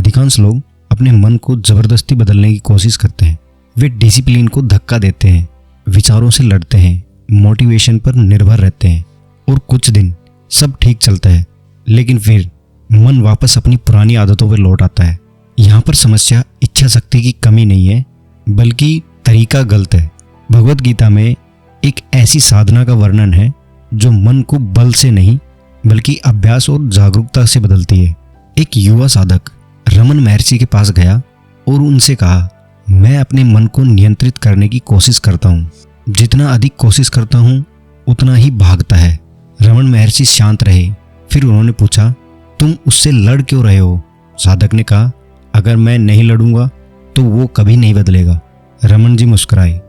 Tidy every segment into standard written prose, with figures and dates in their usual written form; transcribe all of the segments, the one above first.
अधिकांश लोग अपने मन को जबरदस्ती बदलने की कोशिश करते हैं। वे डिसिप्लिन को धक्का देते हैं, विचारों से लड़ते हैं, मोटिवेशन पर निर्भर रहते हैं और कुछ दिन सब ठीक चलता है, लेकिन फिर मन वापस अपनी पुरानी आदतों पर लौट आता है। यहाँ पर समस्या इच्छा शक्ति की कमी नहीं है, बल्कि तरीका गलत है। भगवत गीता में एक ऐसी साधना का वर्णन है जो मन को बल से नहीं बल्कि अभ्यास और जागरूकता से बदलती है। एक युवा साधक रमन महर्षि के पास गया और उनसे कहा, मैं अपने मन को नियंत्रित करने की कोशिश करता हूँ, जितना अधिक कोशिश करता हूँ उतना ही भागता है। रमन महर्षि शांत रहे। फिर उन्होंने पूछा, तुम उससे लड़ क्यों रहे हो? साधक ने कहा, अगर मैं नहीं लड़ूंगा तो वो कभी नहीं बदलेगा। रमन जी मुस्कुराए,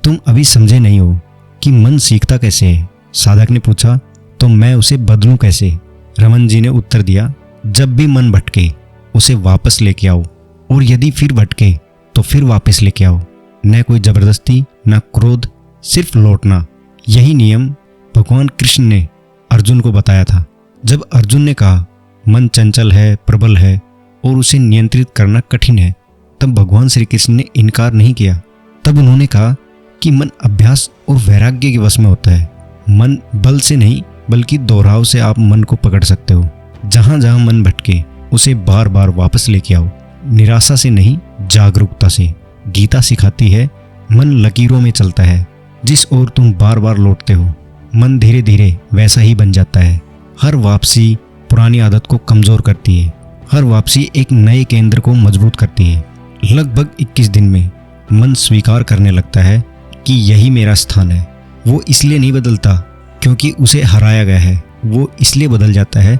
तुम अभी समझे नहीं हो कि मन सीखता कैसे है। साधक ने पूछा, तो मैं उसे बदलूं कैसे? रमन जी ने उत्तर दिया, जब भी मन भटके उसे वापस लेके आओ, और यदि फिर भटके तो फिर वापस लेके आओ। न कोई जबरदस्ती, न क्रोध, सिर्फ लौटना। यही नियम भगवान कृष्ण ने अर्जुन को बताया था। जब अर्जुन ने कहा मन चंचल है, प्रबल है और उसे नियंत्रित करना कठिन है, तब भगवान श्री कृष्ण ने इनकार नहीं किया। तब उन्होंने कहा कि मन अभ्यास और वैराग्य के वश में होता है। मन बल से नहीं बल्कि दोहराव से आप मन को पकड़ सकते हो। जहां जहां मन भटके उसे बार बार वापस लेके आओ, निराशा से नहीं, जागरूकता से। गीता सिखाती है, मन लकीरों में चलता है, जिस ओर तुम बार बार लौटते हो मन धीरे धीरे वैसा ही बन जाता है। हर वापसी पुरानी आदत को कमजोर करती है, हर वापसी एक नए केंद्र को मजबूत करती है। लगभग 21 दिन में मन स्वीकार करने लगता है कि यही मेरा स्थान है। वो इसलिए नहीं बदलता क्योंकि उसे हराया गया है, वो इसलिए बदल जाता है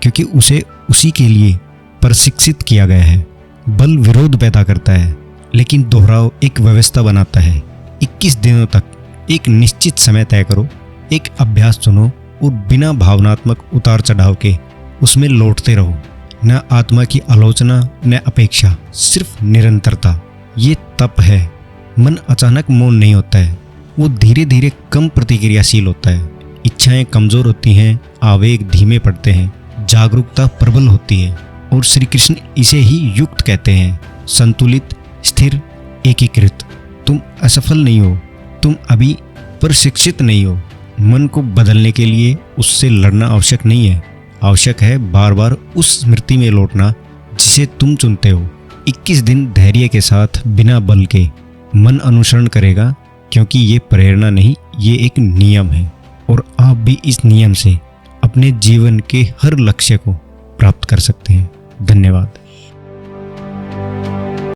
क्योंकि उसे उसी के लिए प्रशिक्षित किया गया है। बल विरोध पैदा करता है, लेकिन दोहराव एक व्यवस्था बनाता है। 21 दिनों तक एक निश्चित समय तय करो, एक अभ्यास चुनो और बिना भावनात्मक उतार चढ़ाव के उसमें लौटते रहो। न आत्मा की आलोचना, न अपेक्षा, सिर्फ निरंतरता। ये तप है। मन अचानक मौन नहीं होता है, वो धीरे धीरे कम प्रतिक्रियाशील होता है। इच्छाएं कमजोर होती हैं, आवेग धीमे पड़ते हैं, जागरूकता प्रबल होती है। और श्री कृष्ण इसे ही युक्त कहते हैं, संतुलित, स्थिर, एकीकृत। तुम असफल नहीं हो, तुम अभी प्रशिक्षित नहीं हो। मन को बदलने के लिए उससे लड़ना आवश्यक नहीं है, आवश्यक है बार बार उस स्मृति में लौटना जिसे तुम चुनते हो। 21 दिन धैर्य के साथ बिना बल के मन अनुसरण करेगा, क्योंकि ये प्रेरणा नहीं, ये एक नियम है। और आप भी इस नियम से अपने जीवन के हर लक्ष्य को प्राप्त कर सकते हैं। धन्यवाद।